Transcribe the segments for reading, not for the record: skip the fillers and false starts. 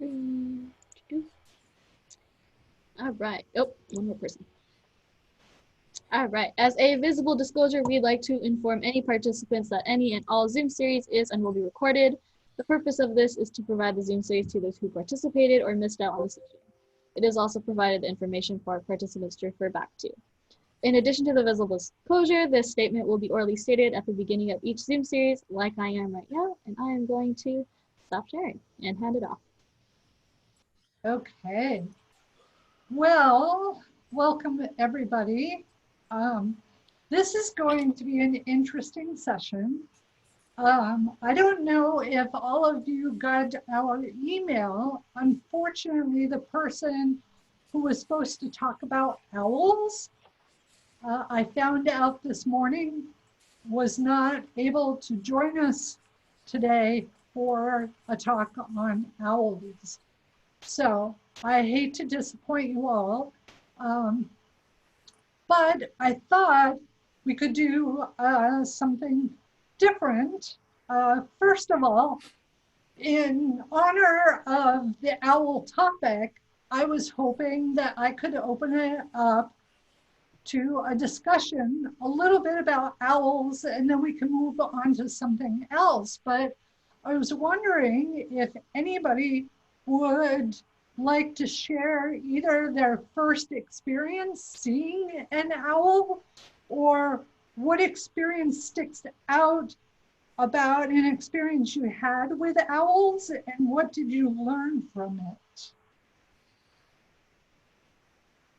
All right. Oh, one more person. All right. As a visible disclosure, we'd like to inform any participants that any and all Zoom series is and will be recorded. The purpose of this is to provide the Zoom series to those who participated or missed out on the session. It is also provided the information for participants to refer back to. In addition to the visible disclosure, this statement will be orally stated at the beginning of each Zoom series, like I am right now, and I am going to stop sharing and hand it off. Okay. Well, welcome everybody. This is going to be an interesting session. I don't know if all of you got our email. Unfortunately, the person who was supposed to talk about owls, I found out this morning, was not able to join us today for a talk on owls. So I hate to disappoint you all, but I thought we could do something different. First of all, in honor of the owl topic, I was hoping that I could open it up to a discussion a little bit about owls, and then we can move on to something else. But I was wondering if anybody would like to share either their first experience seeing an owl, or what experience sticks out about an experience you had with owls, and what did you learn from it?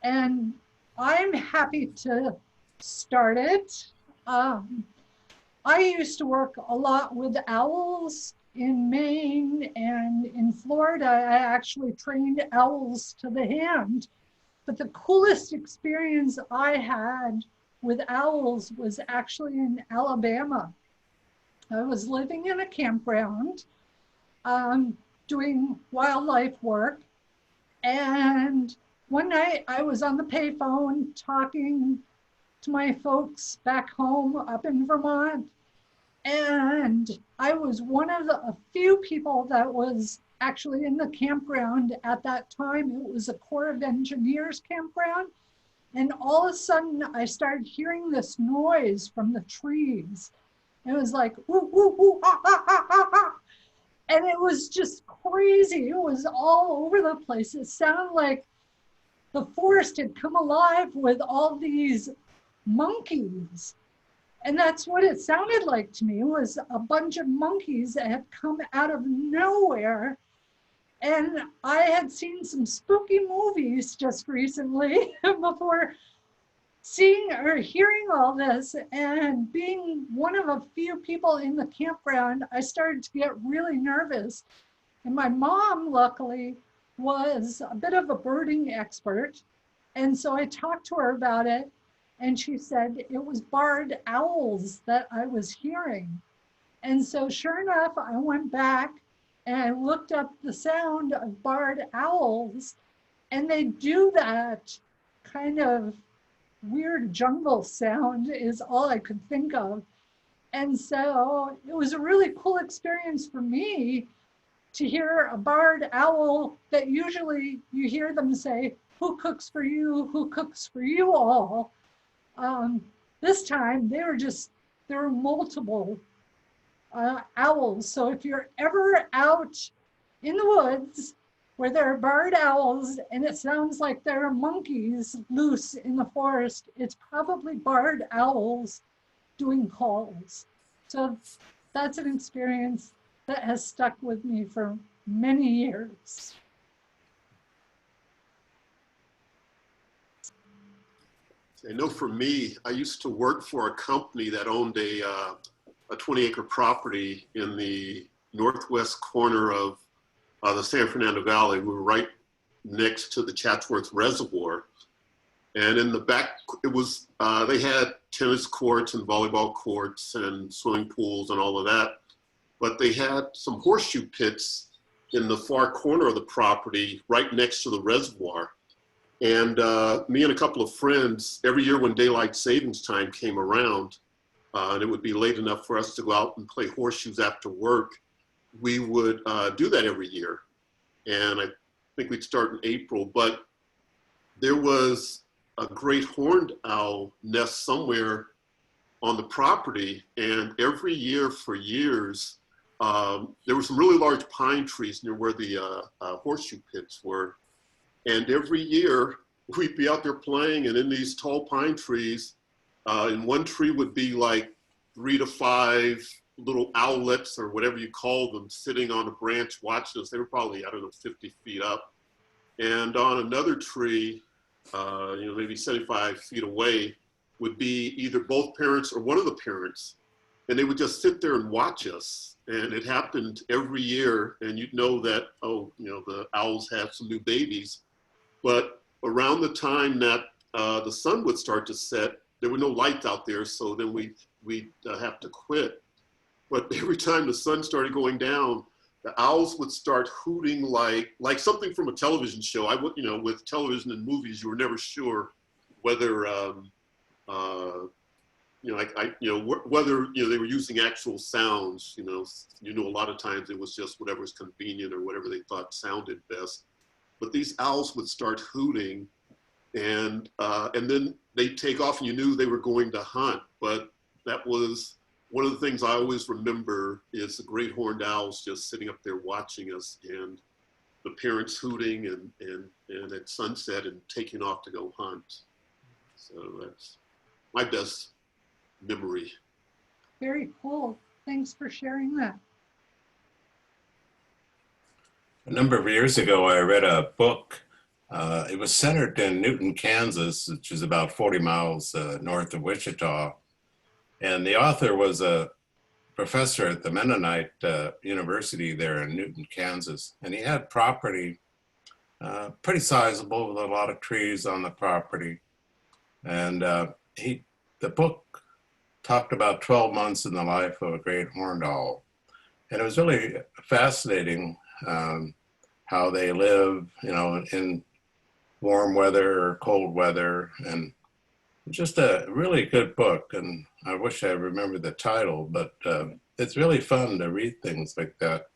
And I'm happy to start it. I used to work a lot with owls in Maine and in Florida. I actually trained owls to the hand. But the coolest experience I had with owls was actually in Alabama. I was living in a campground doing wildlife work. And one night I was on the payphone talking to my folks back home up in Vermont. And I was one of a few people that was actually in the campground at that time. It was a Corps of Engineers campground. And all of a sudden I started hearing this noise from the trees. It was like, ooh, ooh, ooh, ah, ah, ah, ah, ah. And it was just crazy. It was all over the place. It sounded like the forest had come alive with all these monkeys. And that's what it sounded like to me. It was a bunch of monkeys that had come out of nowhere. And I had seen some spooky movies just recently before seeing or hearing all this, and being one of a few people in the campground, I started to get really nervous. And my mom, luckily, was a bit of a birding expert. And so I talked to her about it, and she said it was barred owls that I was hearing. And so sure enough, I went back and I looked up the sound of barred owls, and they do that kind of weird jungle sound is all I could think of. And so it was a really cool experience for me to hear a barred owl that usually you hear them say, who cooks for you? Who cooks for you all? This time there were multiple owls. So if you're ever out in the woods where there are barred owls and it sounds like there are monkeys loose in the forest, it's probably barred owls doing calls. So that's an experience that has stuck with me for many years. I know for me, I used to work for a company that owned a 20-acre property in the northwest corner of the San Fernando Valley. We were right next to the Chatsworth Reservoir. And in the back, it was, they had tennis courts and volleyball courts and swimming pools and all of that. But they had some horseshoe pits in the far corner of the property right next to the reservoir. And me and a couple of friends, every year when daylight savings time came around, and it would be late enough for us to go out and play horseshoes after work, we would do that every year. and I think we'd start in April, but there was a great horned owl nest somewhere on the property, and every year for years, there were some really large pine trees near where the horseshoe pits were, and every year we'd be out there playing, and in these tall pine trees, in one tree would be like 3 to 5 little owlets or whatever you call them sitting on a branch watching us. They were probably, I don't know, 50 feet up. And on another tree, maybe 75 feet away, would be either both parents or one of the parents. And they would just sit there and watch us. And it happened every year. And you'd know that, the owls have some new babies. But around the time that the sun would start to set, there were no lights out there. So then we'd have to quit. But every time the sun started going down, the owls would start hooting like something from a television show. With television and movies, you were never sure whether, whether they were using actual sounds. A lot of times it was just whatever was convenient or whatever they thought sounded best. But these owls would start hooting, and then they'd take off, and you knew they were going to hunt. But that was one of the things I always remember is the great horned owls just sitting up there watching us, and the parents hooting and at sunset and taking off to go hunt. So that's my best memory. Very cool. Thanks for sharing that. A number of years ago, I read a book. It was centered in Newton, Kansas, which is about 40 miles north of Wichita. And the author was a professor at the Mennonite University there in Newton, Kansas. And he had property, pretty sizable, with a lot of trees on the property. And the book talked about 12 months in the life of a great horned owl. And it was really fascinating how they live, in warm weather or cold weather. And just a really good book, and I wish I remembered the title, but it's really fun to read things like that.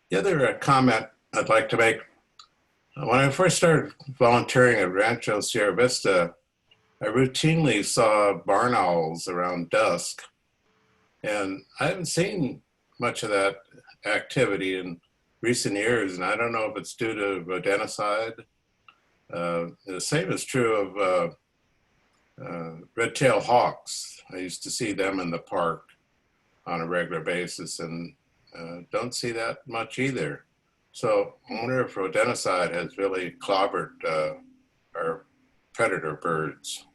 The other comment I'd like to make, when I first started volunteering at Rancho Sierra Vista, I routinely saw barn owls around dusk, and I haven't seen much of that activity in recent years, and I don't know if it's due to rodenticide. The same is true of red-tailed hawks. I used to see them in the park on a regular basis, and don't see that much either. So I wonder if rodenticide has really clobbered our predator birds.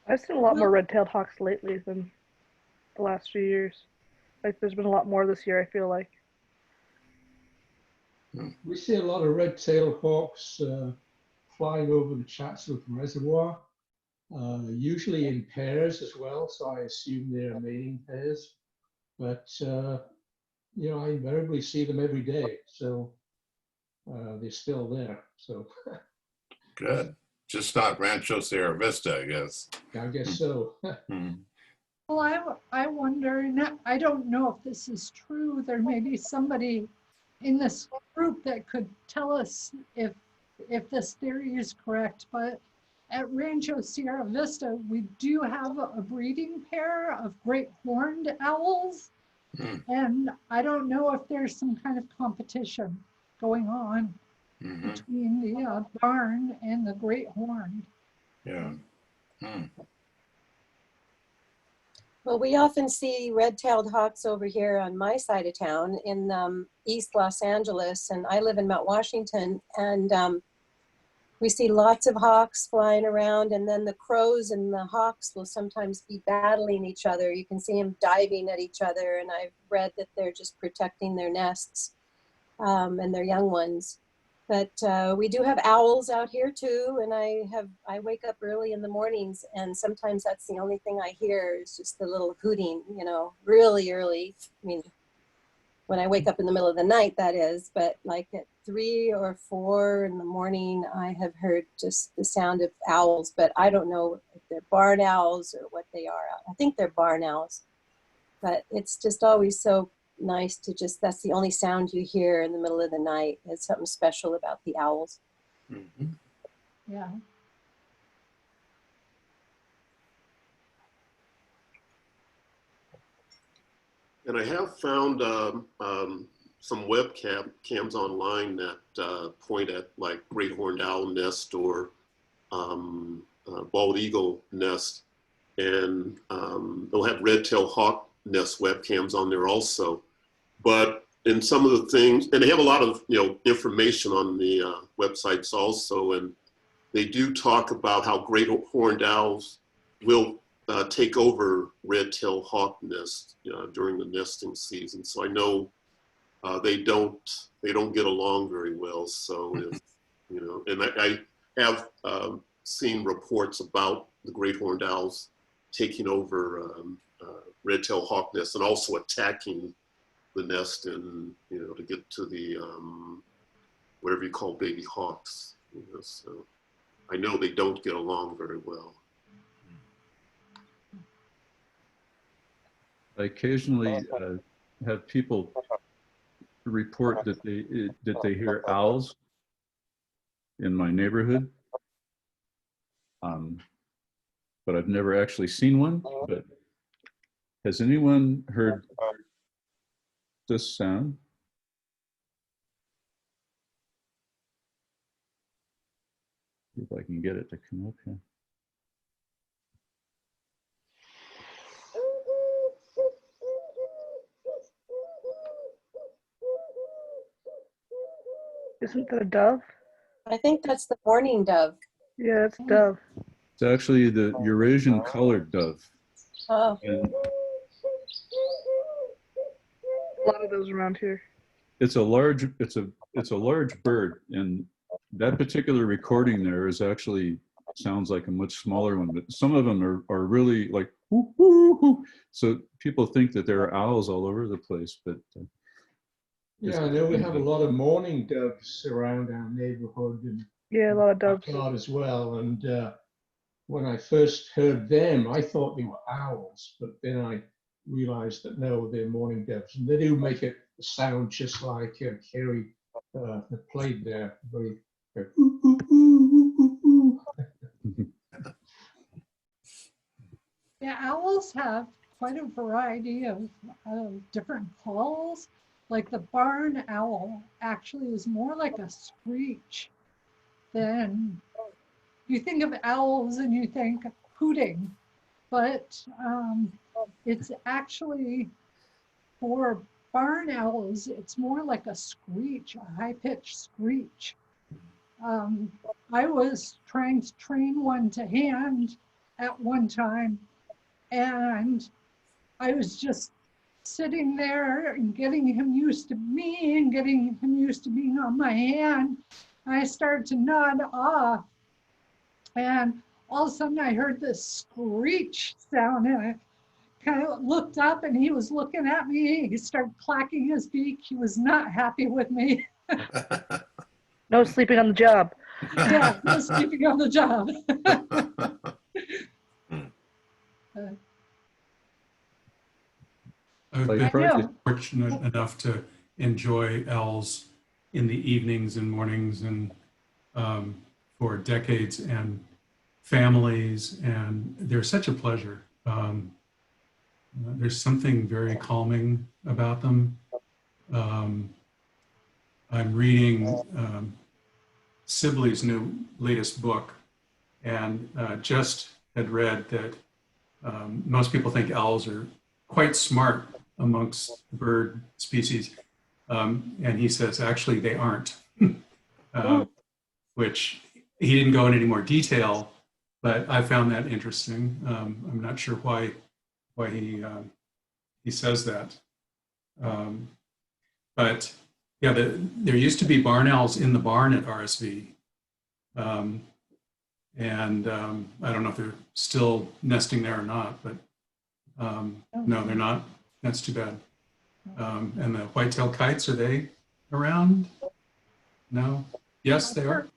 I've seen a lot more red-tailed hawks lately than the last few years. Like there's been a lot more this year, I feel like. We see a lot of red-tailed hawks flying over the Chatsworth Reservoir, usually in pairs as well, so I assume they're mating pairs. But, I invariably see them every day, so they're still there. So Good. Just not Rancho Sierra Vista, I guess. I guess so. Well, I wonder, and I don't know if this is true, there may be somebody in this group that could tell us if this theory is correct, but at Rancho Sierra Vista, we do have a breeding pair of great horned owls. And I don't know if there's some kind of competition going on between the barn and the great horned. Yeah. Well, we often see red-tailed hawks over here on my side of town in East Los Angeles, and I live in Mount Washington, and we see lots of hawks flying around, and then the crows and the hawks will sometimes be battling each other. You can see them diving at each other, and I've read that they're just protecting their nests and their young ones. But we do have owls out here too, and I wake up early in the mornings, and sometimes that's the only thing I hear is just the little hooting, really early. I mean, when I wake up in the middle of the night, that is, but like at 3 or 4 in the morning, I have heard just the sound of owls, but I don't know if they're barn owls or what they are. I think they're barn owls, but it's just always so nice to just, that's the only sound you hear in the middle of the night. There's something special about the owls. Mhm. Yeah. And I have found some cams online that point at like great horned owl nest or bald eagle nest, and they'll have red-tailed hawk nest webcams on there also. But in some of the things, and they have a lot of information on the websites also, and they do talk about how great horned owls will take over red-tailed hawk nests during the nesting season. So I know they don't get along very well. So if, and I have seen reports about the great horned owls taking over red-tailed hawk nests and also attacking the nest and to get to the whatever you call baby hawks. So I know they don't get along very well. I occasionally have people report that they hear owls in my neighborhood, but I've never actually seen one. But has anyone heard this sound? See if I can get it to come up here. Isn't that a dove? I think that's the mourning dove. Yeah, it's dove. It's actually the Eurasian colored dove. Oh, And A lot of those around here. it's a large bird, and that particular recording there is actually sounds like a much smaller one, but some of them are really like whoo, whoo, whoo. So people think that there are owls all over the place, but Yeah, I know we have a lot of mourning doves around our neighborhood and Yeah, a lot of doves. backyard as well. And when I first heard them, I thought they were owls, but then I realized that no, they're mourning doves, and they do make it sound just like Kerry played there. Very, very ooh, ooh, ooh, ooh, ooh. Yeah, owls have quite a variety of different calls. Like the barn owl actually is more like a screech than you think of owls and you think hooting, but it's actually for barn owls, it's more like a screech, a high-pitched screech. I was trying to train one to hand at one time, and I was just sitting there and getting him used to me and getting him used to being on my hand. I started to nod off, and all of a sudden I heard this screech sound, and I kind of looked up and he was looking at me. He started clacking his beak. He was not happy with me. No sleeping on the job. Yeah, no sleeping on the job. I've Like been Project- fortunate enough to enjoy owls in the evenings and mornings and for decades, and families, and they're such a pleasure. There's something very calming about them. I'm reading Sibley's latest book, and just had read that most people think owls are quite smart amongst bird species. And he says, actually, they aren't, which he didn't go into any more detail, but I found that interesting. I'm not sure why he says that. But yeah, there used to be barn owls in the barn at RSV. And I don't know if they're still nesting there or not, but no, they're not. That's too bad. And the white-tailed kites, are they around? No? Yes, they are.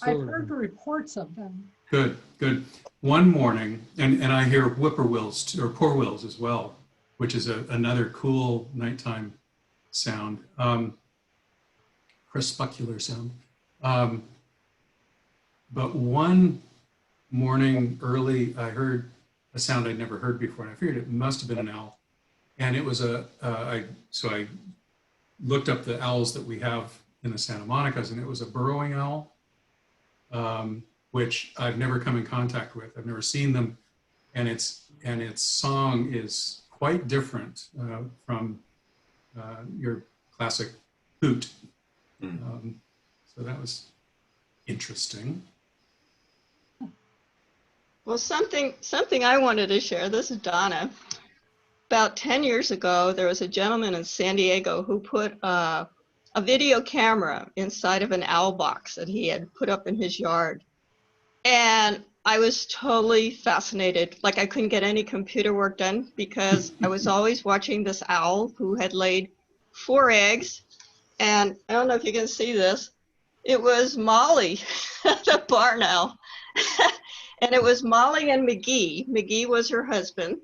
I've heard reports of them. Good, good. One morning, and I hear whippoorwills or poor wills as well, which is another cool nighttime sound, crepuscular sound. But one morning early, I heard a sound I'd never heard before, and I figured it must have been an owl. And it was so I looked up the owls that we have in the Santa Monicas, and it was a burrowing owl, which I've never come in contact with. I've never seen them, and its song is quite different from your classic hoot. So that was interesting. Well, something I wanted to share. This is Donna. About 10 years ago, there was a gentleman in San Diego who put a video camera inside of an owl box that he had put up in his yard. And I was totally fascinated. Like, I couldn't get any computer work done because I was always watching this owl who had laid 4 eggs. And I don't know if you can see this. It was Molly, the barn owl. And it was Molly and McGee. McGee was her husband.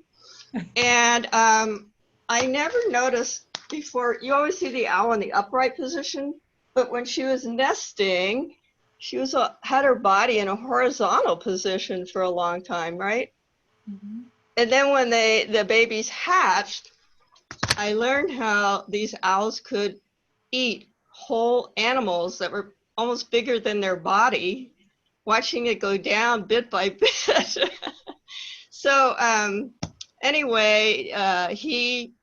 And I never noticed before, you always see the owl in the upright position, but when she was nesting, she was had her body in a horizontal position for a long time, right? Mm-hmm. And then when the babies hatched, I learned how these owls could eat whole animals that were almost bigger than their body, watching it go down bit by bit. So anyway, he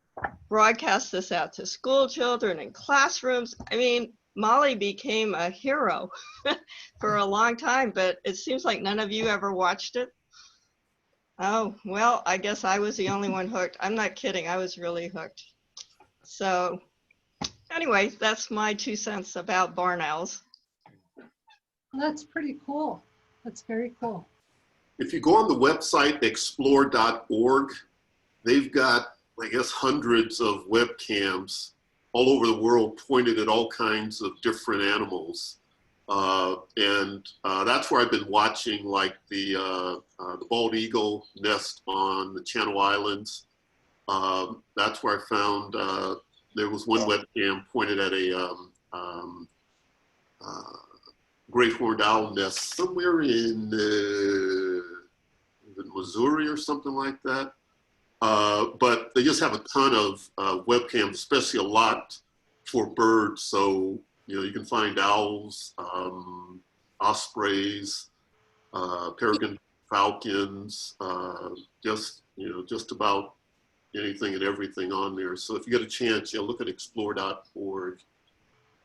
broadcast this out to school children and classrooms. I mean, Molly became a hero for a long time, but it seems like none of you ever watched it. Oh, well, I guess I was the only one hooked. I'm not kidding. I was really hooked. So anyway, that's my 2 cents about barn owls. That's pretty cool. That's very cool. If you go on the website, explore.org, they've got, I guess, hundreds of webcams all over the world pointed at all kinds of different animals. And that's where I've been watching, like the bald eagle nest on the Channel Islands. That's where I found, there was one webcam pointed at a great horned owl nest somewhere in Missouri or something like that. But they just have a ton of webcams, especially a lot for birds. So, you know, you can find owls, ospreys, peregrine falcons, just about anything and everything on there. So if you get a chance, look at explore.org,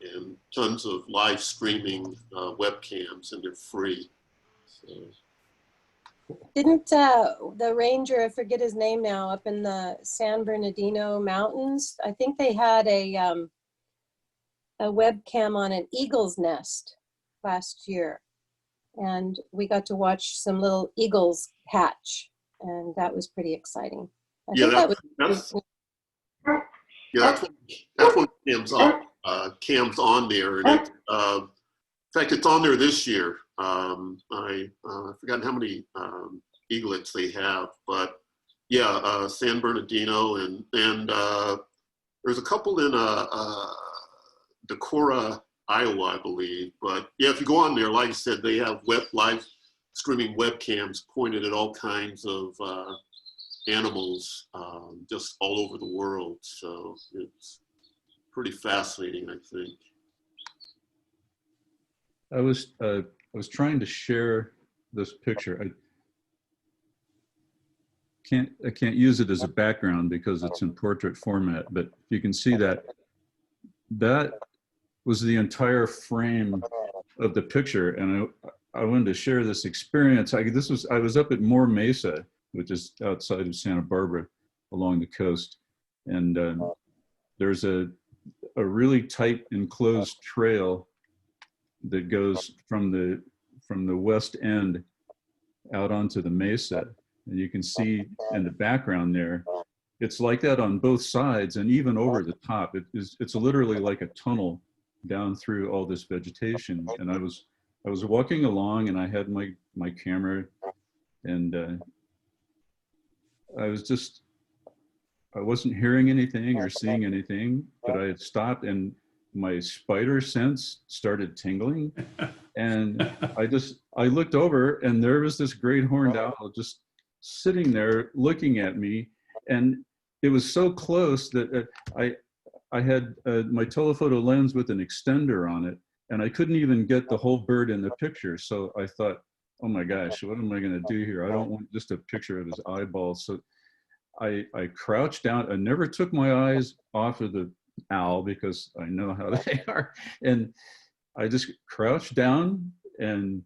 and tons of live streaming webcams, and they're free. So. Didn't the ranger, I forget his name now, up in the San Bernardino Mountains, I think they had a webcam on an eagle's nest last year. And we got to watch some little eagles hatch. And that was pretty exciting. That's one cam's on there. And in fact, it's on there this year. I've forgotten how many eaglets they have, but yeah, San Bernardino, and there's a couple in Decorah, Iowa, I believe. But yeah, if you go on there, like I said, they have live streaming webcams pointed at all kinds of animals just all over the world. So it's pretty fascinating, I think. I was trying to share this picture. I can't use it as a background because it's in portrait format, but you can see that was the entire frame of the picture. And I wanted to share this experience. I was up at Moore Mesa, which is outside of Santa Barbara along the coast. And there's a really tight enclosed trail that goes from the west end out onto the mesa. And you can see in the background there, it's like that on both sides and even over the top. It's literally like a tunnel down through all this vegetation. And I was walking along, and I had my camera, and I I wasn't hearing anything or seeing anything, but I had stopped and my spider sense started tingling. And I looked over and there was this great horned owl just sitting there looking at me. And it was so close that I had my telephoto lens with an extender on it, and I couldn't even get the whole bird in the picture. So I thought, oh my gosh, what am I going to do here? I don't want just a picture of his eyeballs. So I crouched down. I never took my eyes off of the owl because I know how they are. And I just crouched down and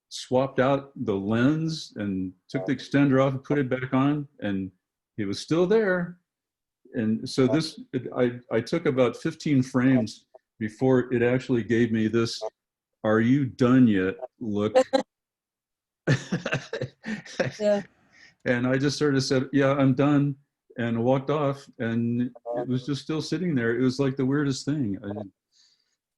swapped out the lens and took the extender off and put it back on, and he was still there. And so I took about 15 frames before it actually gave me this, "Are you done yet?" look. Yeah. And I just sort of said, "Yeah, I'm done," and walked off, and it was just still sitting there. It was like the weirdest thing.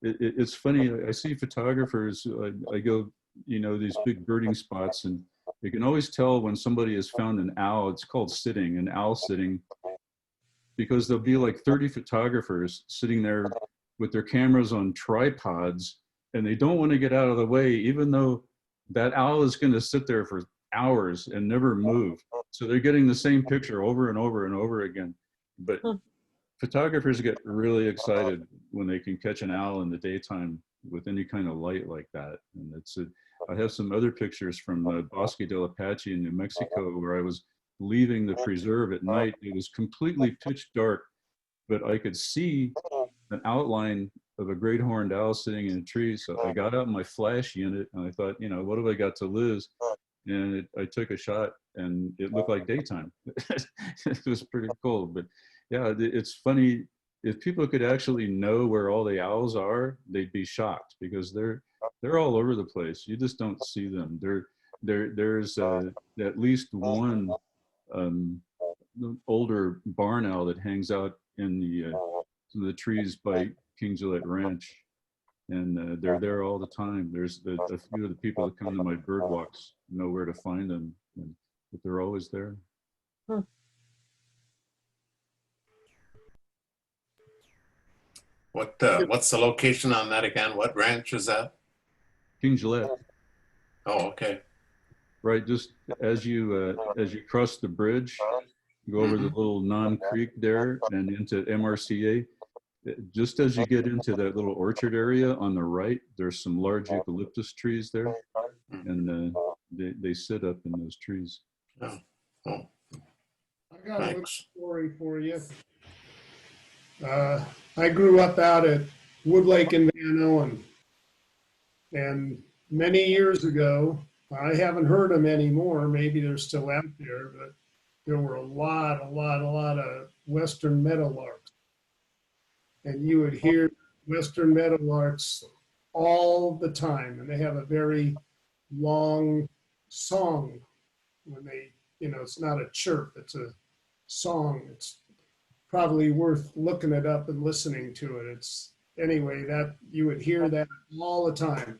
It's funny, I see photographers, I go, these big birding spots, and you can always tell when somebody has found an owl. It's called sitting, an owl sitting, because there'll be like 30 photographers sitting there with their cameras on tripods, and they don't want to get out of the way, even though that owl is going to sit there for hours and never move. So they're getting the same picture over and over and over again. But photographers get really excited when they can catch an owl in the daytime with any kind of light like that. And I have some other pictures from Bosque del Apache in New Mexico where I was leaving the preserve at night. It was completely pitch dark, but I could see an outline of a great horned owl sitting in a tree. So I got out my flash unit and I thought, what have I got to lose? And I took a shot and it looked like daytime. It was pretty cool. But yeah, it's funny. If people could actually know where all the owls are, they'd be shocked, because they're all over the place. You just don't see them. There's at least one older barn owl that hangs out in the trees by King Gillette Ranch, and they're there all the time. There's a few of the people that come to my bird walks know where to find them, but they're always there. What's the location on that again? What ranch is that? King Gillette. Oh, okay. Right, just as you cross the bridge, go over the little non-creek there and into MRCA. Just as you get into that little orchard area on the right, there's some large eucalyptus trees there, and they sit up in those trees. Oh. I got a little story for you. I grew up out at Wood Lake in Van Owen, and many years ago, I haven't heard them anymore. Maybe they're still out there, but there were a lot of western meadowlarks. And you would hear western meadowlarks all the time. And they have a very long song when they, it's not a chirp, it's a song. It's probably worth looking it up and listening to it. Anyway, that you would hear that all the time.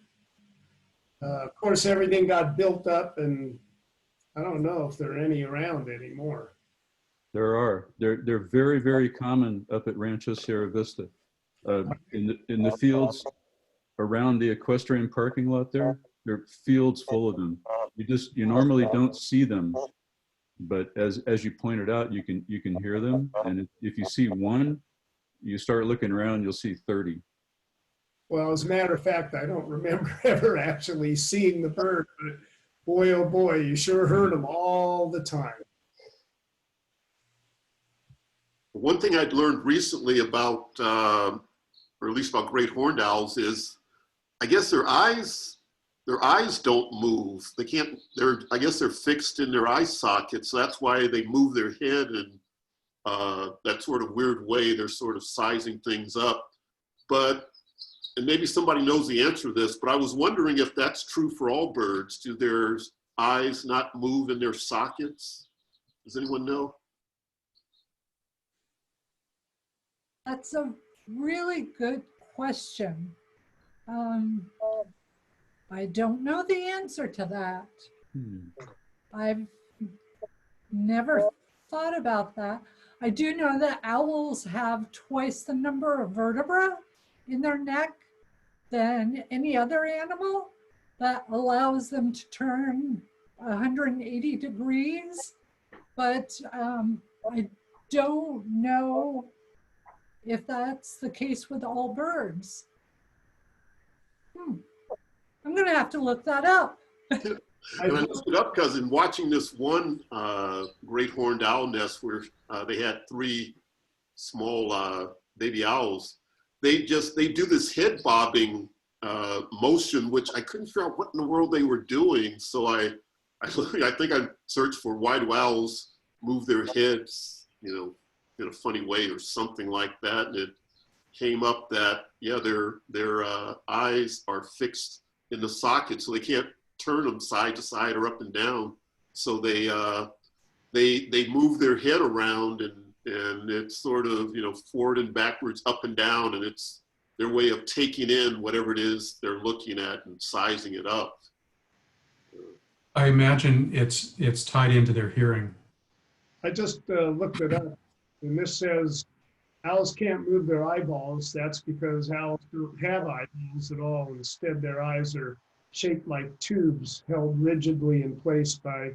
Of course, everything got built up, and I don't know if there are any around anymore. There are. They're very, very common up at Rancho Sierra Vista. In the fields around the equestrian parking lot there are fields full of them. You normally don't see them, but as you pointed out, you can hear them. And if you see one, you start looking around, you'll see 30. Well, as a matter of fact, I don't remember ever actually seeing the bird, but boy, oh boy, you sure heard them all the time. One thing I'd learned recently about, or at least about great horned owls, is I guess their eyes don't move. They can't, I guess they're fixed in their eye sockets. So that's why they move their head in that sort of weird way. They're sort of sizing things up. And maybe somebody knows the answer to this, but I was wondering if that's true for all birds. Do their eyes not move in their sockets? Does anyone know? That's a really good question. I don't know the answer to that. I've never thought about that. I do know that owls have twice the number of vertebrae in their neck than any other animal. That allows them to turn 180 degrees. But I don't know if that's the case with all birds. I'm going to have to look that up. And I looked it up because in watching this one great horned owl nest where they had 3 small baby owls, they do this head bobbing motion, which I couldn't figure out what in the world they were doing. So I think I searched for why do owls move their heads, you know, in a funny way or something like that. And it came up that, yeah, their eyes are fixed in the socket, so they can't turn them side to side or up and down. So they move their head around, and it's sort of, you know, forward and backwards, up and down, and it's their way of taking in whatever it is they're looking at and sizing it up. I imagine it's tied into their hearing. I just looked it up, and this says owls can't move their eyeballs. That's because owls don't have eyeballs at all. Instead, their eyes are shaped like tubes held rigidly in place by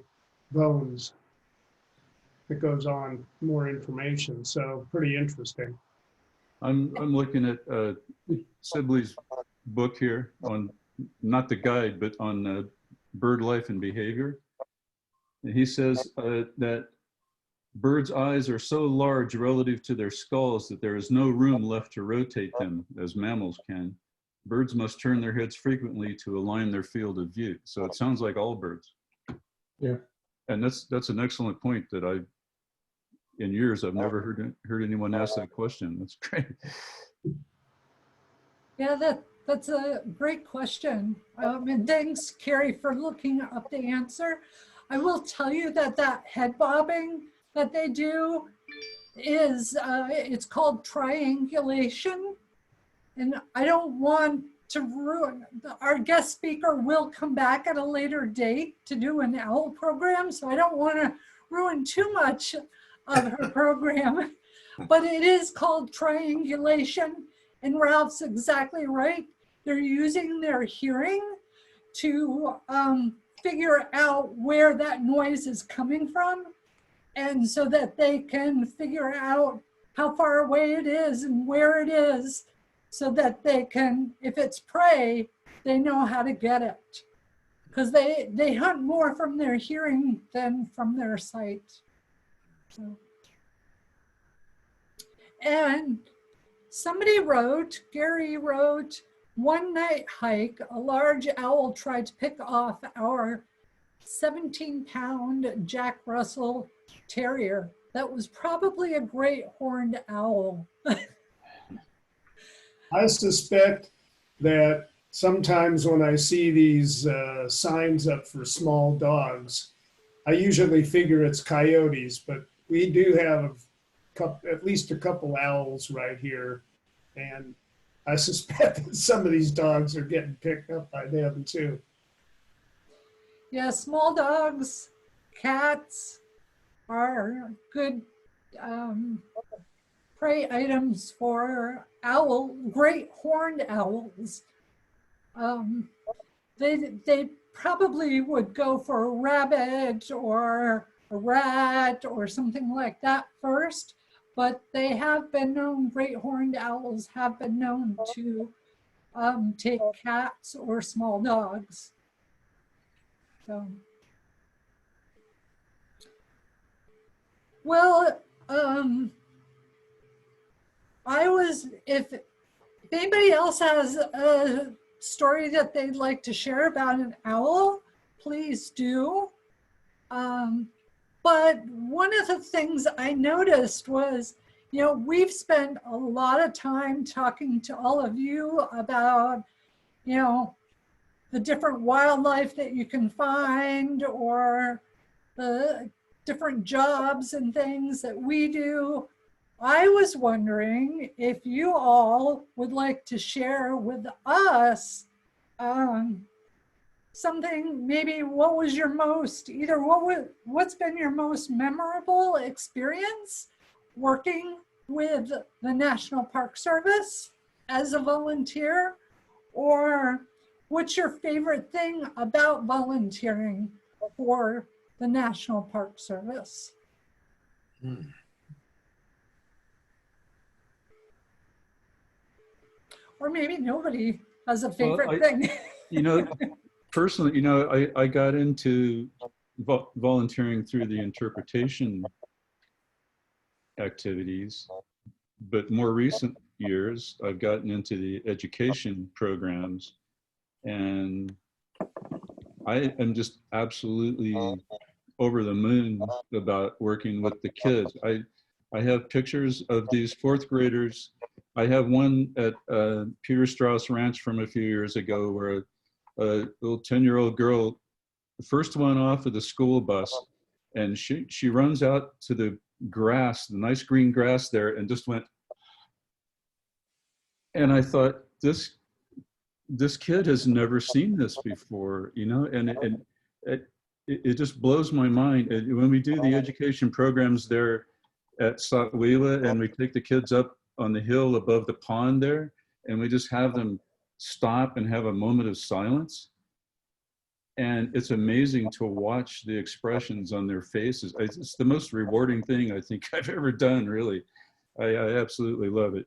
bones. It goes on, more information, so pretty interesting. I'm looking at Sibley's book here on, not the guide, but on bird life and behavior. And he says that birds' eyes are so large relative to their skulls that there is no room left to rotate them as mammals can. Birds must turn their heads frequently to align their field of view. So it sounds like all birds. Yeah. And that's an excellent point that in years, I've never heard anyone ask that question. That's great. Yeah, that's a great question. And thanks, Carrie, for looking up the answer. I will tell you that head bobbing that they do is, it's called triangulation. And I don't want to ruin, our guest speaker will come back at a later date to do an owl program, so I don't want to ruin too much of her program, but it is called triangulation, and Ralph's exactly right. They're using their hearing to figure out where that noise is coming from, and so that they can figure out how far away it is and where it is, so that they can, if it's prey, they know how to get it. Because they hunt more from their hearing than from their sight. So. And somebody wrote, Gary wrote, one night hike, a large owl tried to pick off our 17-pound Jack Russell Terrier. That was probably a great horned owl. I suspect that sometimes when I see these signs up for small dogs, I usually figure it's coyotes, but we do have at least a couple owls right here. And I suspect that some of these dogs are getting picked up by them too. Yeah, small dogs, cats are good prey items for great horned owls. They probably would go for a rabbit or a rat or something like that first, but they have been known, great horned owls have been known to take cats or small dogs. So, well, if anybody else has a story that they'd like to share about an owl, please do. But one of the things I noticed was, you know, we've spent a lot of time talking to all of you about, you know, the different wildlife that you can find or the different jobs and things that we do. I was wondering if you all would like to share with us something, maybe what was your most, what's been your most memorable experience, working with the National Park Service as a volunteer? Or what's your favorite thing about volunteering for the National Park Service? Or maybe nobody has a favorite thing. You know, personally, you know, I got into volunteering through the interpretation activities, but more recent years, I've gotten into the education programs, and I am just absolutely over the moon about working with the kids. I have pictures of these fourth graders. I have one at Peter Strauss Ranch from a few years ago where a little 10-year-old girl, the first one off of the school bus, and she runs out to the grass, the nice green grass there, and just went. And I thought, this kid has never seen this before, you know, and it just blows my mind. And when we do the education programs there at Satwila, and we take the kids up on the hill above the pond there, and we just have them stop and have a moment of silence. And it's amazing to watch the expressions on their faces. It's the most rewarding thing I think I've ever done, really. I absolutely love it.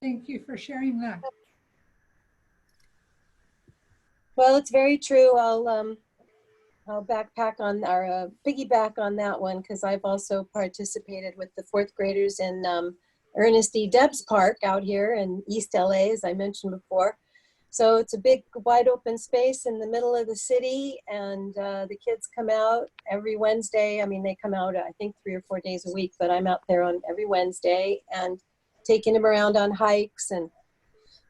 Thank you for sharing that. Well, it's very true. I'll backpack on or piggyback on that one, because I've also participated with the fourth graders in Ernest E. Debs Park out here in East LA, as I mentioned before. So it's a big wide open space in the middle of the city, and the kids come out every Wednesday. I mean, they come out, I think 3 or 4 days a week, but I'm out there on every Wednesday and taking them around on hikes, and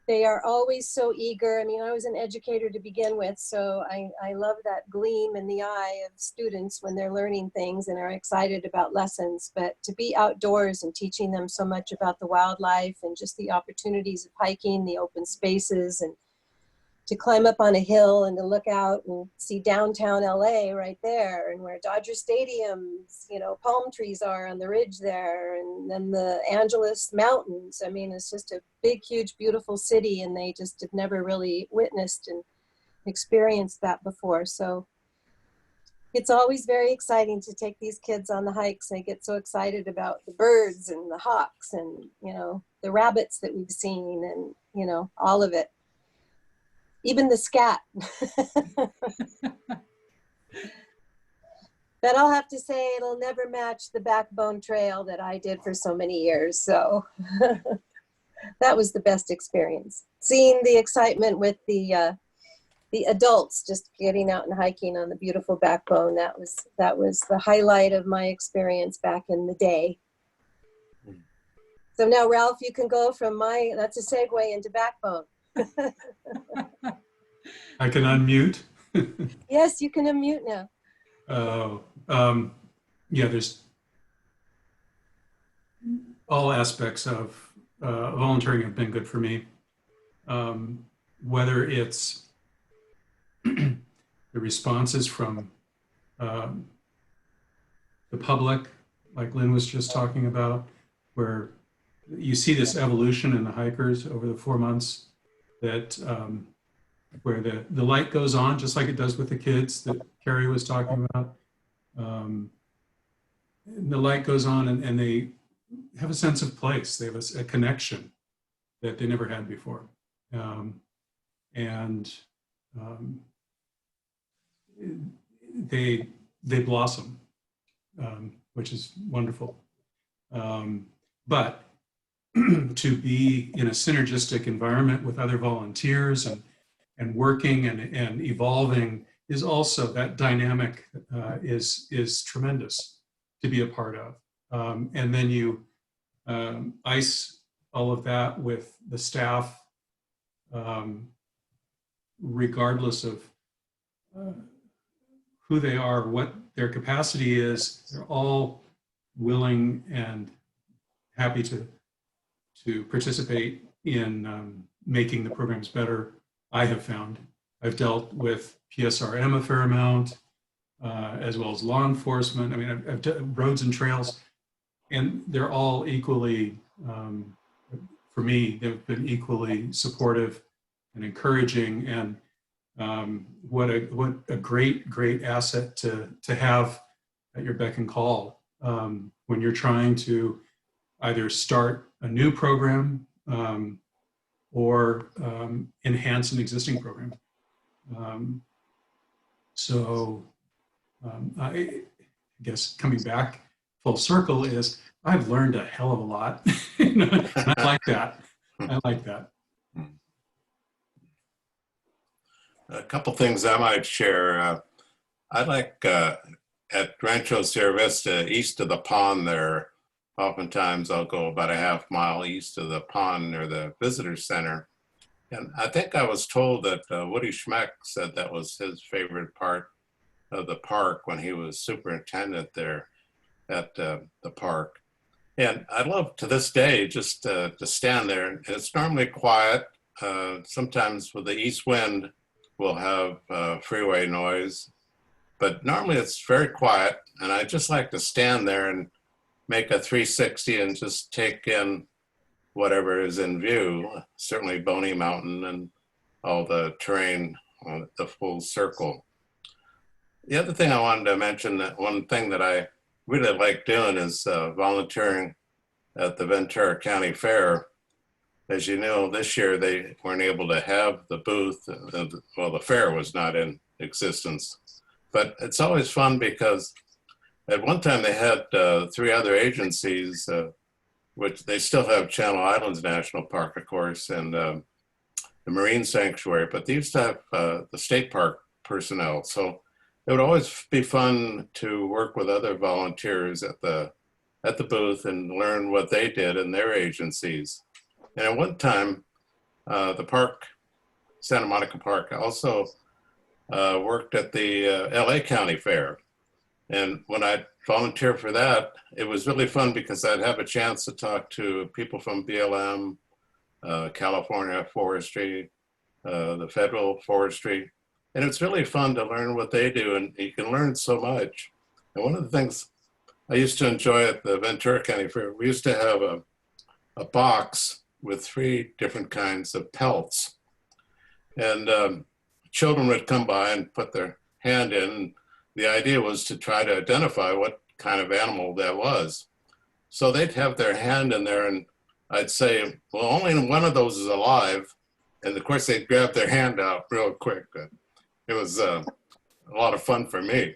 they are always so eager. I mean, I was an educator to begin with, so I love that gleam in the eye of students when they're learning things and are excited about lessons. But to be outdoors and teaching them so much about the wildlife and just the opportunities of hiking, the open spaces, and to climb up on a hill and to look out and see downtown LA right there, and where Dodger Stadium's, you know, palm trees are on the ridge there, and then the Angeles Mountains. I mean, it's just a big, huge, beautiful city, and they just have never really witnessed and experienced that before. So it's always very exciting to take these kids on the hikes. They get so excited about the birds and the hawks and, you know, the rabbits that we've seen, and, you know, all of it. Even the scat. But I'll have to say it'll never match the Backbone Trail that I did for so many years. So that was the best experience. Seeing the excitement with the adults just getting out and hiking on the beautiful Backbone, that was the highlight of my experience back in the day. So now, Ralph, you can go from that's a segue into Backbone. I can unmute. Yes, you can unmute now. Yeah, there's all aspects of volunteering have been good for me. Whether it's the responses from the public, like Lynn was just talking about, where you see this evolution in the hikers over the 4 months, that where the light goes on, just like it does with the kids that Carrie was talking about. The light goes on, and they have a sense of place. They have a connection that they never had before. They blossom, which is wonderful. But to be in a synergistic environment with other volunteers and working and evolving is also, that dynamic is tremendous to be a part of. And then you ice all of that with the staff, regardless of who they are, what their capacity is. They're all willing and happy to participate in making the programs better. I have found. I've dealt with PSRM a fair amount. as well as law enforcement. I mean, I've done roads and trails, and they're all equally, for me, they've been equally supportive and encouraging, and what a great asset to have at your beck and call when you're trying to either start a new program or enhance an existing program. I guess coming back full circle is I've learned a hell of a lot. And I like that. I like that. A couple things I might share. I like at Rancho Sierra Vista, east of the pond there, oftentimes I'll go about a half mile east of the pond near the visitor center. And I think I was told that Woody Schmeck said that was his favorite part of the park when he was superintendent there at the park. And I love to this day just to stand there. And it's normally quiet. Sometimes with the east wind, we'll have freeway noise. But normally it's very quiet. And I just like to stand there and make a 360 and just take in whatever is in view, certainly Boney Mountain and all the terrain on the full circle. The other thing I wanted to mention, that one thing that I really like doing is volunteering at the Ventura County Fair. As you know, this year they weren't able to have the booth. Well, the fair was not in existence. But it's always fun because at one time they had 3 other agencies, which they still have Channel Islands National Park, of course, and the Marine Sanctuary, but they used to have the state park personnel. So it would always be fun to work with other volunteers at the booth and learn what they did in their agencies. And at one time, the park, Santa Monica Park, also worked at the LA County Fair. And when I volunteered for that, it was really fun because I'd have a chance to talk to people from BLM, California Forestry, the Federal Forestry. And it's really fun to learn what they do, and you can learn so much. And one of the things I used to enjoy at the Ventura County Fair, we used to have a box with 3 different kinds of pelts. And children would come by and put their hand in. The idea was to try to identify what kind of animal that was. So they'd have their hand in there, and I'd say, well, only one of those is alive. And of course, they'd grab their hand out real quick. It was a lot of fun for me.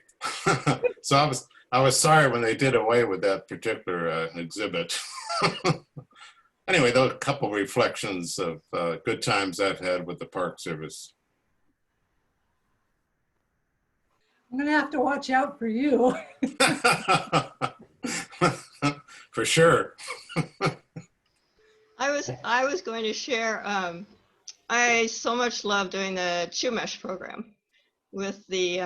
So I was sorry when they did away with that particular exhibit. Anyway, those are a couple reflections of good times I've had with the Park Service. I'm gonna have to watch out for you. For sure. I was going to share, I so much love doing the Chumash program with the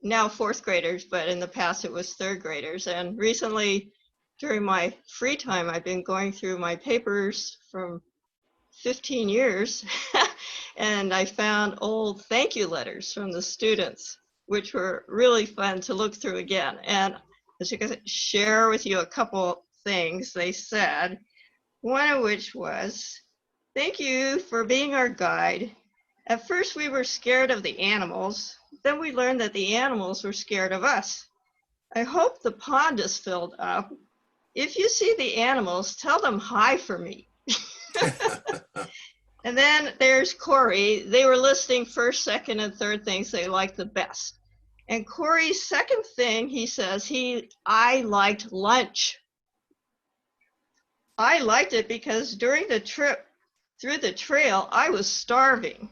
now 4th graders, but in the past it was 3rd graders. And recently, during my free time, I've been going through my papers from 15 years, and I found old thank you letters from the students, which were really fun to look through again. And as you can share with you a couple things they said, one of which was, "Thank you for being our guide. At first we were scared of the animals, then we learned that the animals were scared of us. I hope the pond is filled up. If you see the animals, tell them hi for me." And then there's Corey. They were listing 1st, 2nd, and 3rd things they liked the best. And Corey's 2nd thing, he says, I liked lunch. I liked it because during the trip through the trail, I was starving.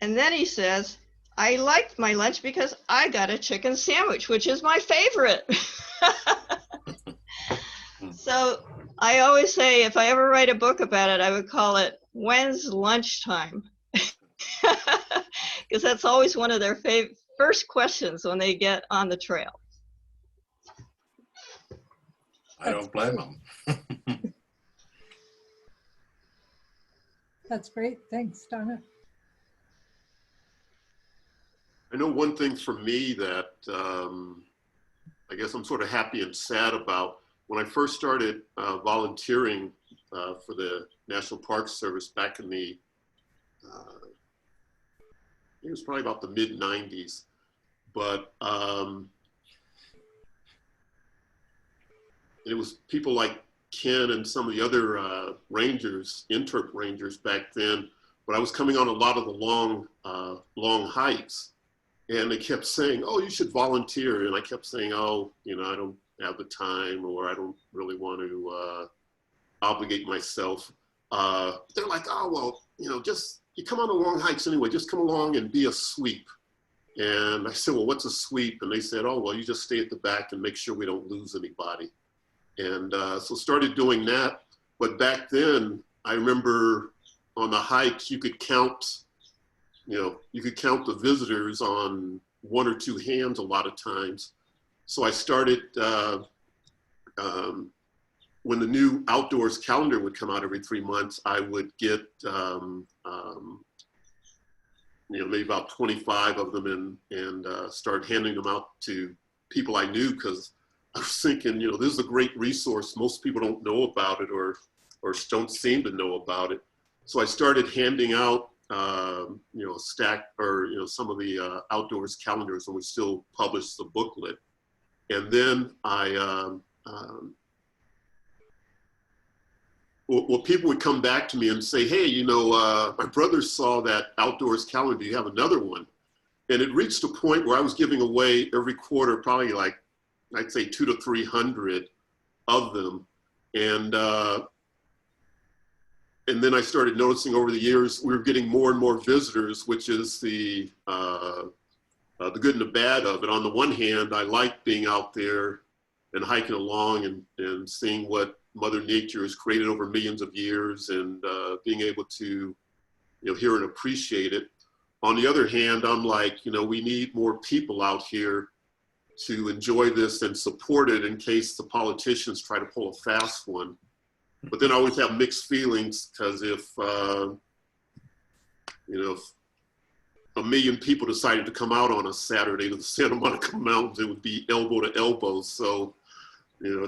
And then he says, I liked my lunch because I got a chicken sandwich, which is my favorite. So I always say, if I ever write a book about it, I would call it When's Lunchtime? Because that's always one of their first questions when they get on the trail. I don't blame them. That's great. Thanks, Donna. I know one thing for me that I guess I'm sort of happy and sad about. When I first started volunteering for the National Park Service back in the, it was probably about the mid 90s, but it was people like Ken and some of the other rangers, interp rangers back then, but I was coming on a lot of the long hikes, and they kept saying, oh, you should volunteer. And I kept saying, oh, you know, I don't have the time, or I don't really want to obligate myself. They're like, oh, well, you know, just, you come on the long hikes anyway, just come along and be a sweep. And I said, well, what's a sweep? And they said, oh, well, you just stay at the back and make sure we don't lose anybody. And so started doing that. But back then, I remember on the hikes, you could count, you know, you could count the visitors on one or two hands a lot of times. So I started, when the new outdoors calendar would come out every 3 months, I would get, you know, maybe about 25 of them and start handing them out to people I knew, because I was thinking, you know, this is a great resource. Most people don't know about it or don't seem to know about it. So I started handing out, you know, a stack or, you know, some of the outdoors calendars, and we still publish the booklet. And then well, people would come back to me and say, hey, you know, my brother saw that outdoors calendar, do you have another one? And it reached a point where I was giving away every quarter, probably like, I'd say 200 to 300 of them. And then I started noticing over the years, we were getting more and more visitors, which is the good and the bad of it. On the one hand, I like being out there and hiking along and seeing what Mother Nature has created over millions of years, and being able to, you know, hear and appreciate it. On the other hand, I'm like, you know, we need more people out here to enjoy this and support it in case the politicians try to pull a fast one. But then I always have mixed feelings, because if, you know, if 1 million people decided to come out on a Saturday to the Santa Monica Mountains, it would be elbow to elbow. So, you know,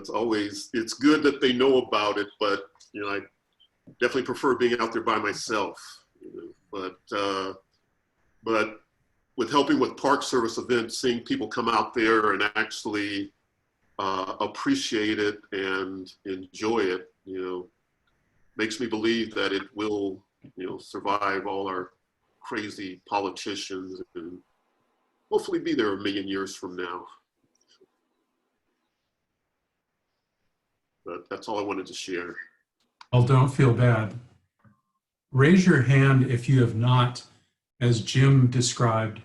it's good that they know about it, but, you know, I definitely prefer being out there by myself, you know, but with helping with Park Service events, seeing people come out there and actually appreciate it and enjoy it, you know, makes me believe that it will, you know, survive all our crazy politicians and hopefully be there 1 million years from now. But that's all I wanted to share. Well, don't feel bad. Raise your hand if you have not, as Jim described,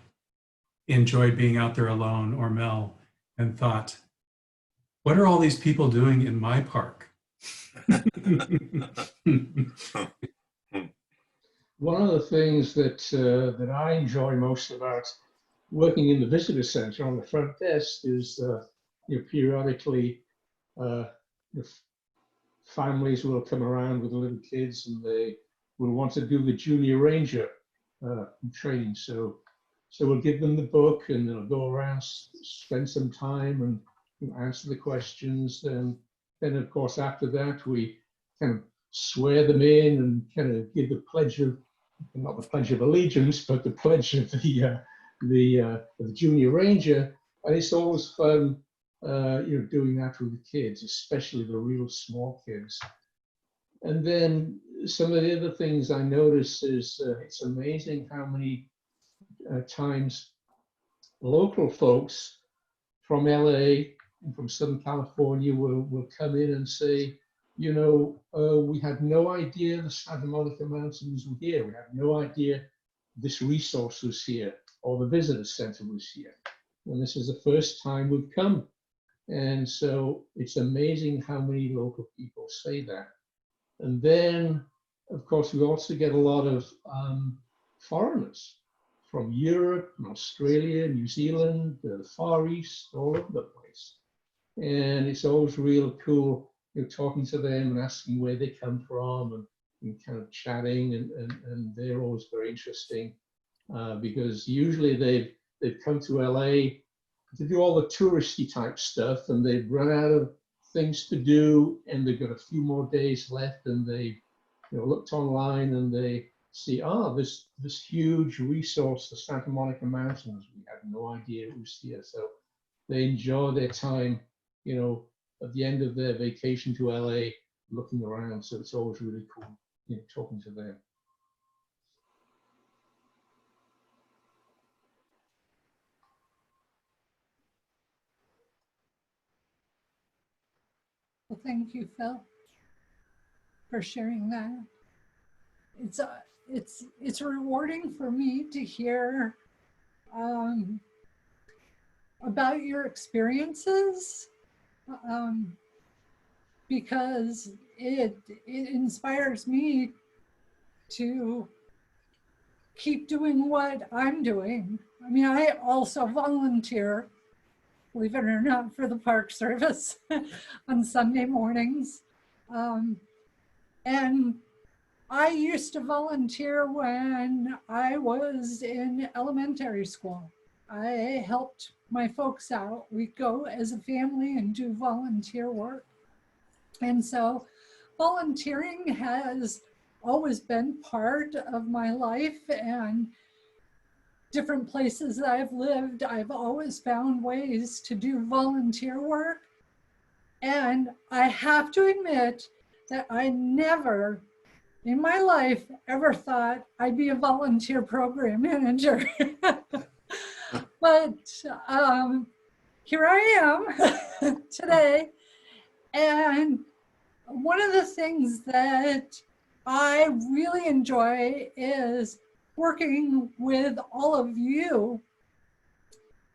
enjoyed being out there alone, or Mel, and thought, what are all these people doing in my park? One of the things that I enjoy most about working in the visitor center on the front desk is, you know, periodically families will come around with little kids, and they will want to do the junior ranger training. So we'll give them the book, and they'll go around, spend some time, and answer the questions. And then, of course, after that, we kind of swear them in and kind of give the pledge of, not the Pledge of Allegiance, but the pledge of the junior ranger. And it's always fun, you know, doing that with the kids, especially the real small kids. And then some of the other things I notice is it's amazing how many times local folks from LA and from Southern California will come in and say, you know, we had no idea the Santa Monica Mountains were here. We had no idea this resource was here, or the visitor center was here. And this is the first time we've come. And so it's amazing how many local people say that. And then, of course, we also get a lot of foreigners from Europe, and Australia, New Zealand, the Far East, all over the place. And it's always real cool, you know, talking to them and asking where they come from, and kind of chatting, and they're always very interesting, because usually they've they've come to LA to do all the touristy type stuff, and they've run out of things to do, and they've got a few more days left, and they looked online and they see, this huge resource, the Santa Monica Mountains. We had no idea it was here. So they enjoy their time, at the end of their vacation to LA, looking around. So it's always really cool, talking to them. Well, thank you, Phil, for sharing that. It's rewarding for me to hear about your experiences, because it inspires me to keep doing what I'm doing. I mean, I also volunteer, believe it or not, for the Park Service on Sunday mornings. And I used to volunteer when I was in elementary school. I helped my folks out. We'd go as a family and do volunteer work. And so volunteering has always been part of my life, and different places that I've lived, I've always found ways to do volunteer work. And I have to admit that I never in my life ever thought I'd be a volunteer program manager. But here I am today. And one of the things that I really enjoy is working with all of you,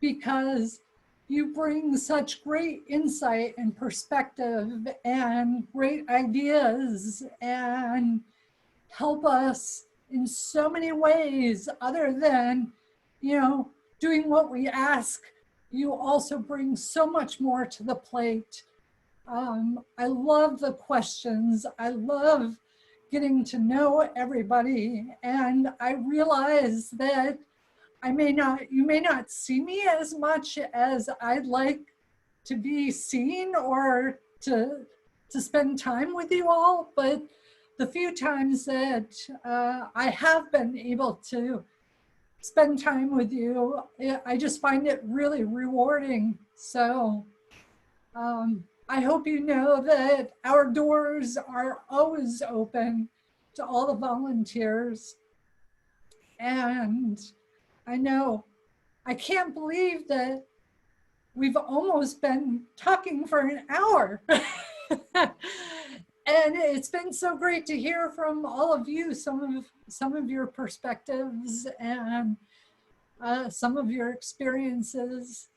because you bring such great insight and perspective and great ideas and help us in so many ways other than, doing what we ask. You also bring so much more to the plate. I love the questions. I love getting to know everybody. And I realize that you may not see me as much as I'd like to be seen or to spend time with you all, but the few times that I have been able to spend time with you, I just find it really rewarding. So I hope you know that our doors are always open to all the volunteers. And I can't believe that we've almost been talking for an hour. And it's been so great to hear from all of you, some of your perspectives and some of your experiences.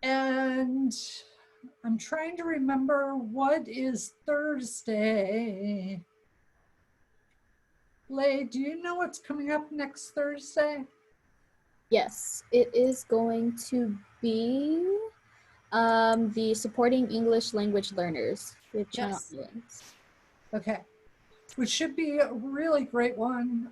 And I'm trying to remember what is Thursday. Lay, do you know what's coming up next Thursday? Yes, it is going to be the Supporting English Language Learners with Channel Islands. Okay, which should be a really great one.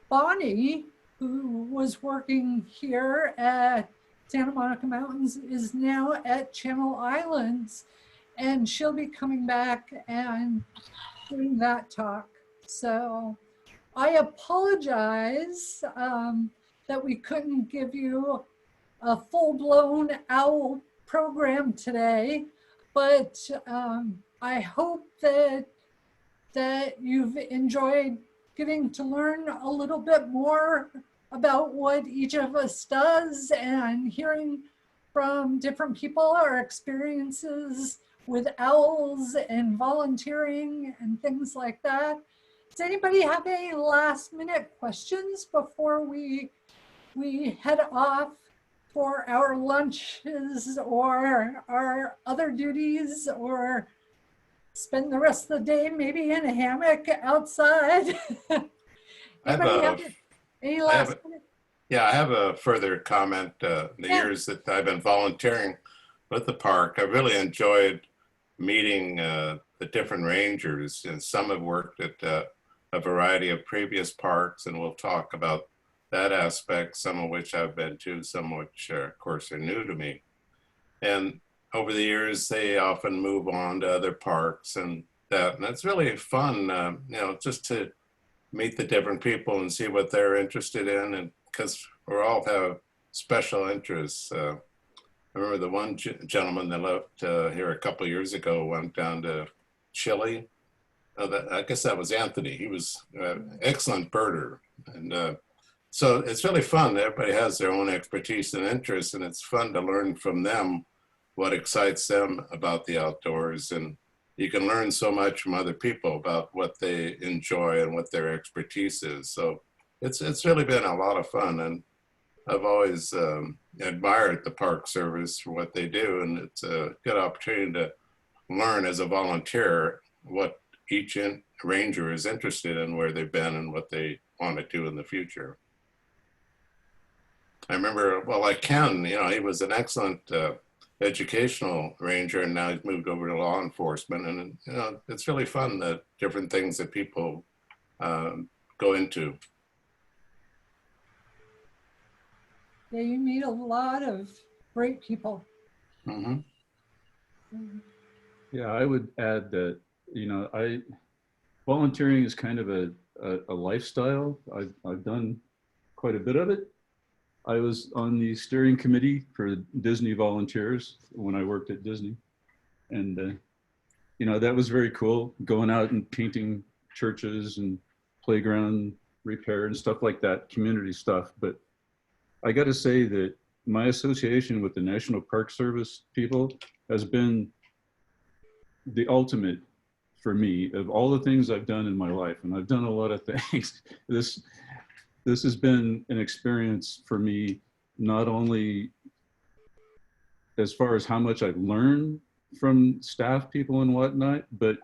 Bonnie, who was working here at Santa Monica Mountains, is now at Channel Islands, and she'll be coming back and doing that talk. So I apologize that we couldn't give you a full-blown OWL program today, but I hope that you've enjoyed getting to learn a little bit more about what each of us does and hearing from different people our experiences with owls and volunteering and things like that. Does anybody have any last minute questions before we head off for our lunches or our other duties, or spend the rest of the day maybe in a hammock outside? Anybody have any last minute? Yeah, I have a further comment. The years that I've been volunteering with the park, I really enjoyed meeting the different rangers, and some have worked at a variety of previous parks, and we'll talk about that aspect, some of which I've been to, some of which, of course, are new to me. And over the years, they often move on to other parks and that. And it's really fun, just to meet the different people and see what they're interested in. And because we all have special interests. I remember the one gentleman that left here a couple of years ago went down to Chile. I guess that was Anthony. He was an excellent birder. And so it's really fun. Everybody has their own expertise and interests, and it's fun to learn from them what excites them about the outdoors. And you can learn so much from other people about what they enjoy and what their expertise is. So it's really been a lot of fun. And I've always admired the Park Service for what they do. And it's a good opportunity to learn as a volunteer what each ranger is interested in, where they've been and what they want to do in the future. I remember, like Ken, he was an excellent educational ranger, and now he's moved over to law enforcement. And, it's really fun, the different things that people go into. Yeah, you meet a lot of great people. Mm-hmm. Yeah, I would add that, volunteering is kind of a lifestyle. I've done quite a bit of it. I was on the steering committee for Disney Volunteers when I worked at Disney. And, that was very cool, going out and painting churches and playground repair and stuff like that, community stuff. But I got to say that my association with the National Park Service people has been the ultimate for me of all the things I've done in my life. And I've done a lot of things. This has been an experience for me, not only as far as how much I've learned from staff people and whatnot, but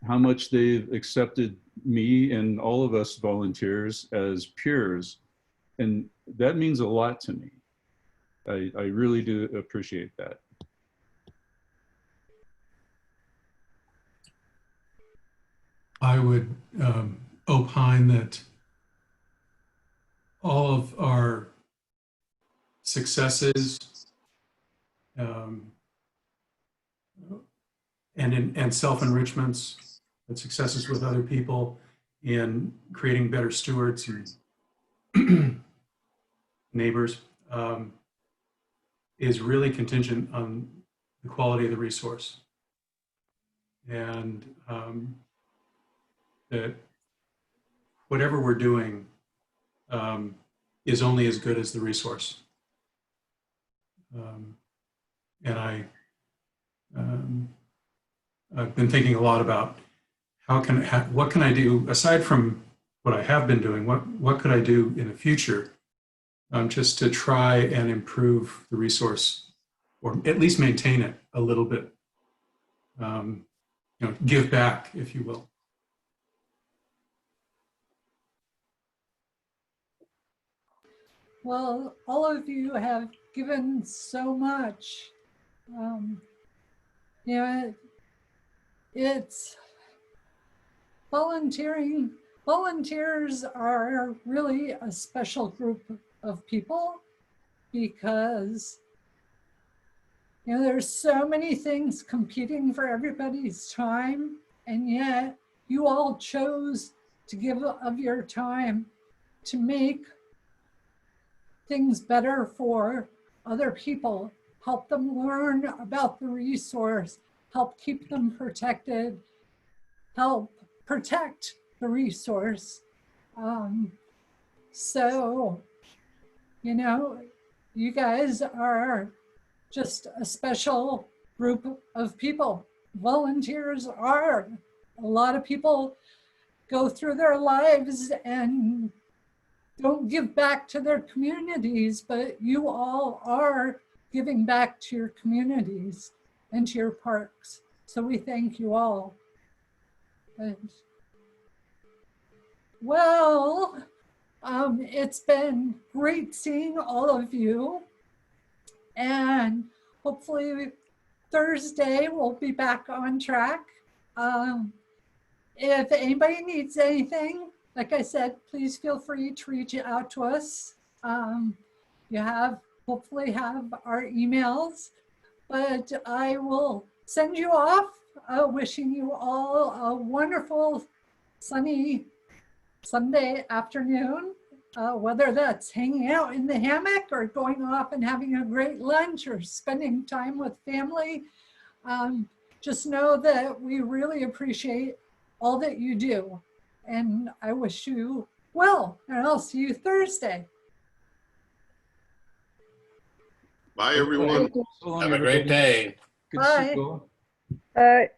how much they've accepted me and all of us volunteers as peers. And that means a lot to me. I really do appreciate that. I would opine that all of our successes and self-enrichments, and successes with other people in creating better stewards and neighbors, is really contingent on the quality of the resource. And that whatever we're doing is only as good as the resource. And I've been thinking a lot about what can I do aside from what I have been doing. What could I do in the future, just to try and improve the resource, or at least maintain it a little bit. Give back, if you will. Well, all of you have given so much. It's volunteering. Volunteers are really a special group of people because there's so many things competing for everybody's time, and yet you all chose to give of your time to make things better for other people, help them learn about the resource, help keep them protected, help protect the resource. So, you guys are just a special group of people. Volunteers are. A lot of people go through their lives and don't give back to their communities, but you all are giving back to your communities and to your parks. So we thank you all. And, well, it's been great seeing all of you. And hopefully Thursday we'll be back on track. If anybody needs anything, like I said, please feel free to reach out to us. You hopefully have our emails, but I will send you off, wishing you all a wonderful sunny Sunday afternoon, whether that's hanging out in the hammock or going off and having a great lunch or spending time with family. Just know that we really appreciate all that you do. And I wish you well, and I'll see you Thursday. Bye, everyone. So long, Have a great everybody. day. Good to see Bye. you all. All right.